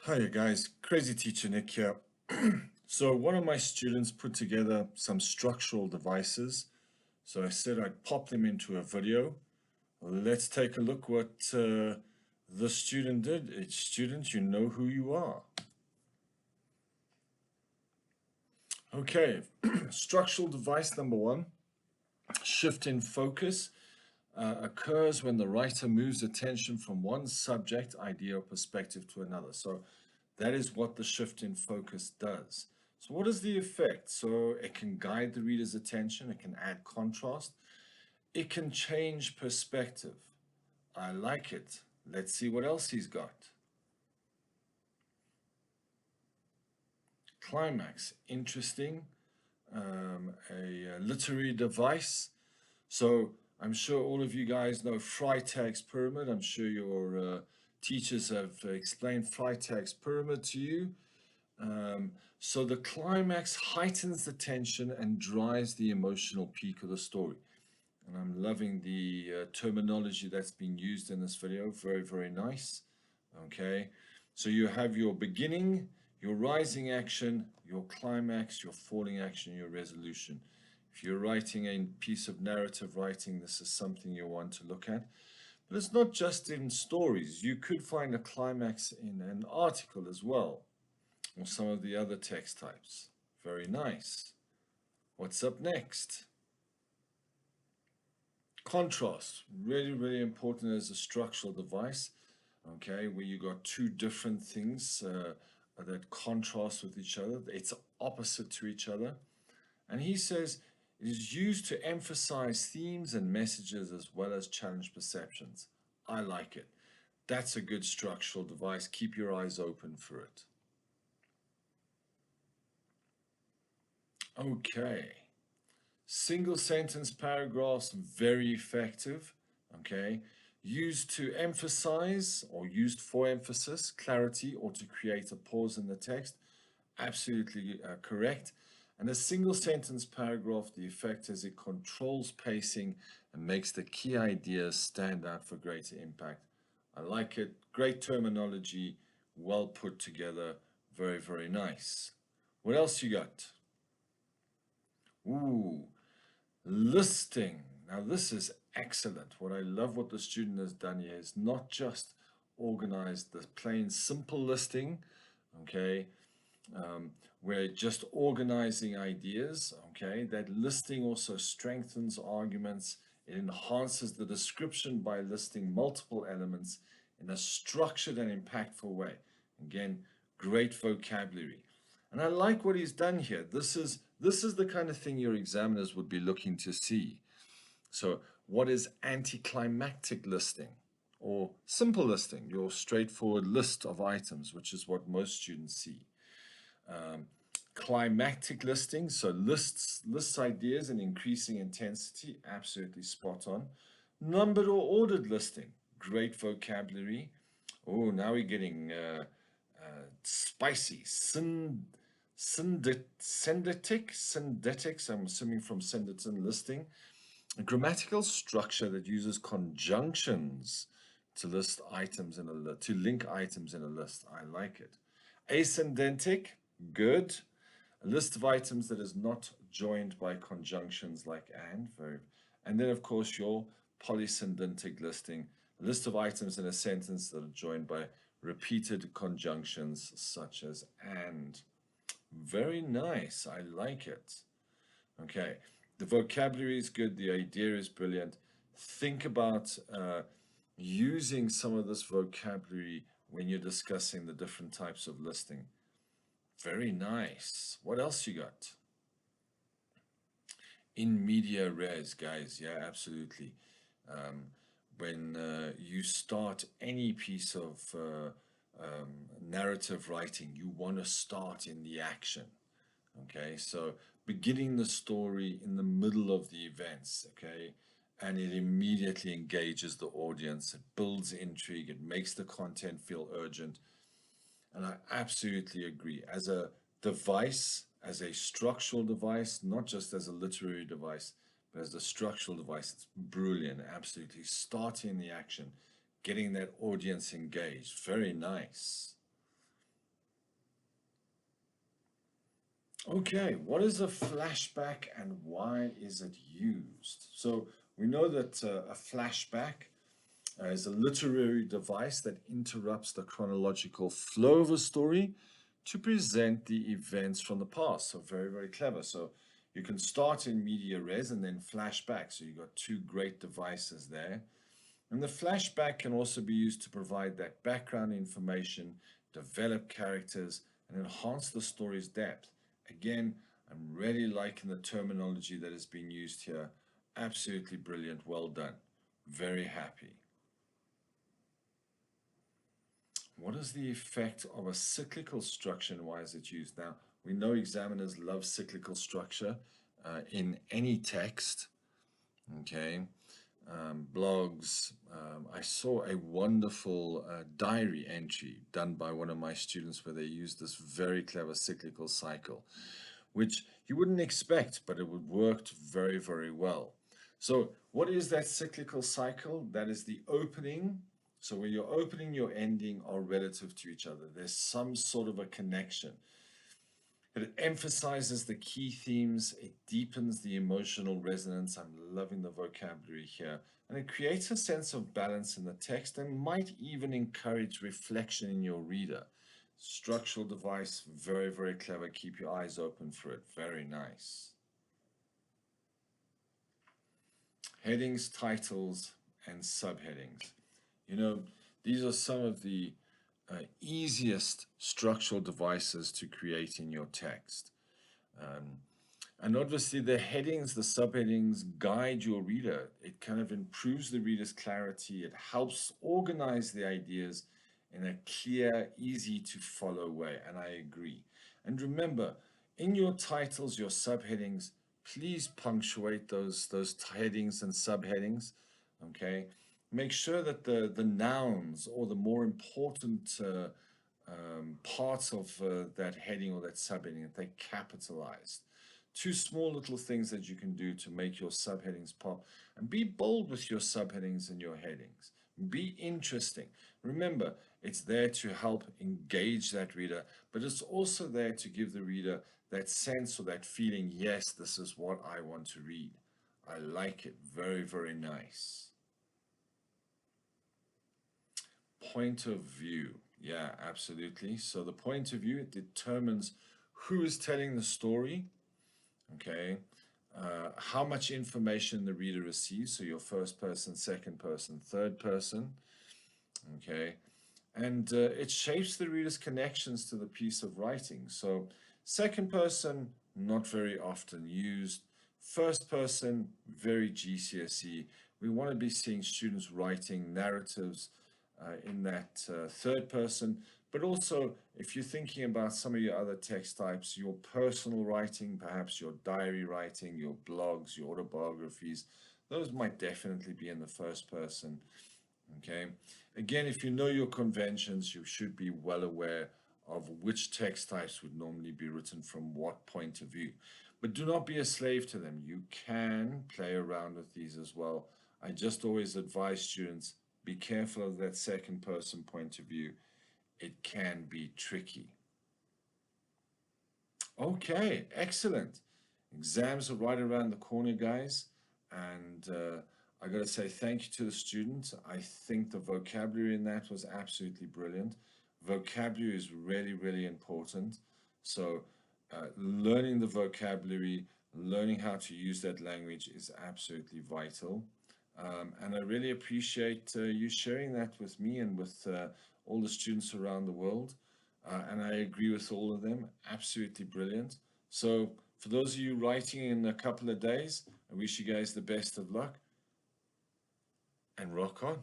Hi guys, Crazy Teacher Nick here. So one of my students put together some structural devices. So I said I'd pop them into a video. Let's take a look what the student did. It's student, you know who you are. Okay, structural device number one, shift in focus, occurs when the writer moves attention from one subject, idea, or perspective to another. So that is what the shift in focus does. So what is the effect? So it can guide the reader's attention, it can add contrast, it can change perspective. I like it. Let's see what else he's got. Climax, interesting. A literary device. So I'm sure all of you guys know Freytag's pyramid. I'm sure your teachers have explained Freytag's pyramid to you. So the climax heightens the tension and drives the emotional peak of the story. And I'm loving the terminology that's been used in this video. Very, very nice. Okay. So you have your beginning, your rising action, your climax, your falling action, your resolution. If you're writing a piece of narrative writing, this is something you want to look at. But it's not just in stories. You could find a climax in an article as well, or some of the other text types. Very nice. What's up next? Contrast, really, really important as a structural device, okay, where you got two different things that contrast with each other. It's opposite to each other. And he says it is used to emphasize themes and messages as well as challenge perceptions. I like it. That's a good structural device. Keep your eyes open for it. Okay. Single sentence paragraphs, very effective, okay? Used to emphasize or used for emphasis, clarity, or to create a pause in the text, absolutely correct. And a single sentence paragraph, the effect is it controls pacing and makes the key ideas stand out for greater impact. I like it, great terminology, well put together, very, very nice. What else you got? Ooh, listing. Now this is excellent. What I love what the student has done here is not just organized the plain simple listing, okay, we're just organizing ideas, okay. That listing also strengthens arguments. It enhances the description by listing multiple elements in a structured and impactful way. Again, great vocabulary. And I like what he's done here. This is the kind of thing your examiners would be looking to see. So what is anticlimactic listing? Or simple listing, your straightforward list of items, which is what most students see. Climactic listing, so lists ideas in increasing intensity, absolutely spot on. Numbered or ordered listing, great vocabulary. Oh, now we're getting spicy. Syndetics, I'm assuming from Syndeton listing. A grammatical structure that uses conjunctions to list items in a list, to link items in a list. I like it. Ascendentic, good. A list of items that is not joined by conjunctions like and, very. And then of course your polysyndentic listing, a list of items in a sentence that are joined by repeated conjunctions such as and. Very nice, I like it. Okay, the vocabulary is good, the idea is brilliant. Think about using some of this vocabulary when you're discussing the different types of listing. Very nice. What else you got? In media res, guys. Yeah, absolutely. When you start any piece of narrative writing, you want to start in the action. Okay, so beginning the story in the middle of the events, okay, and it immediately engages the audience, it builds intrigue, it makes the content feel urgent. And I absolutely agree. As a device, as a structural device, not just as a literary device, but as a structural device, it's brilliant, absolutely. Starting the action, getting that audience engaged. Very nice. Okay, what is a flashback and why is it used? So we know that a flashback is a literary device that interrupts the chronological flow of a story to present the events from the past. So very, very clever. So you can start in media res and then flashback. So you've got two great devices there. And the flashback can also be used to provide that background information, develop characters, and enhance the story's depth. Again, I'm really liking the terminology that is being used here. Absolutely brilliant. Well done. Very happy. What is the effect of a cyclical structure and why is it used? Now, we know examiners love cyclical structure in any text, okay? Blogs. I saw a wonderful diary entry done by one of my students where they used this very clever cyclical cycle, which you wouldn't expect, but it would worked very, very well. So what is that cyclical cycle? That is the opening. So where your opening, your ending are relative to each other. There's some sort of a connection. It emphasizes the key themes. It deepens the emotional resonance. I'm loving the vocabulary here. And it creates a sense of balance in the text and might even encourage reflection in your reader. Structural device, very, very clever. Keep your eyes open for it. Very nice. Headings, titles, and subheadings. You know, these are some of the easiest structural devices to create in your text. And obviously the headings, the subheadings guide your reader. It kind of improves the reader's clarity. It helps organize the ideas in a clear, easy to follow way. And I agree. And remember, in your titles, your subheadings, please punctuate those headings and subheadings. Okay. Make sure that the nouns or the more important parts of that heading or that subheading, that they capitalized. Two small little things that you can do to make your subheadings pop. And be bold with your subheadings and your headings. Be interesting. Remember, it's there to help engage that reader, but it's also there to give the reader that sense or that feeling, yes, this is what I want to read. I like it. Very, very nice. Point of view. Yeah, absolutely. So the point of view, it determines who is telling the story, okay, how much information the reader receives, so your first person, second person, third person, okay, and it shapes the reader's connections to the piece of writing. So second person, not very often used. First person, very GCSE. We want to be seeing students writing narratives in that third person, but also if you're thinking about some of your other text types, your personal writing, perhaps your diary writing, your blogs, your autobiographies, those might definitely be in the first person. Okay. Again, if you know your conventions, you should be well aware of which text types would normally be written from what point of view. But do not be a slave to them. You can play around with these as well. I just always advise students, be careful of that second person point of view. It can be tricky. Okay, excellent. Exams are right around the corner, guys. And I got to say thank you to the students. I think the vocabulary in that was absolutely brilliant. Vocabulary is really, really important. So learning the vocabulary, learning how to use that language is absolutely vital. And I really appreciate you sharing that with me and with all the students around the world. And I agree with all of them. Absolutely brilliant. So for those of you writing in a couple of days, I wish you guys the best of luck and rock on.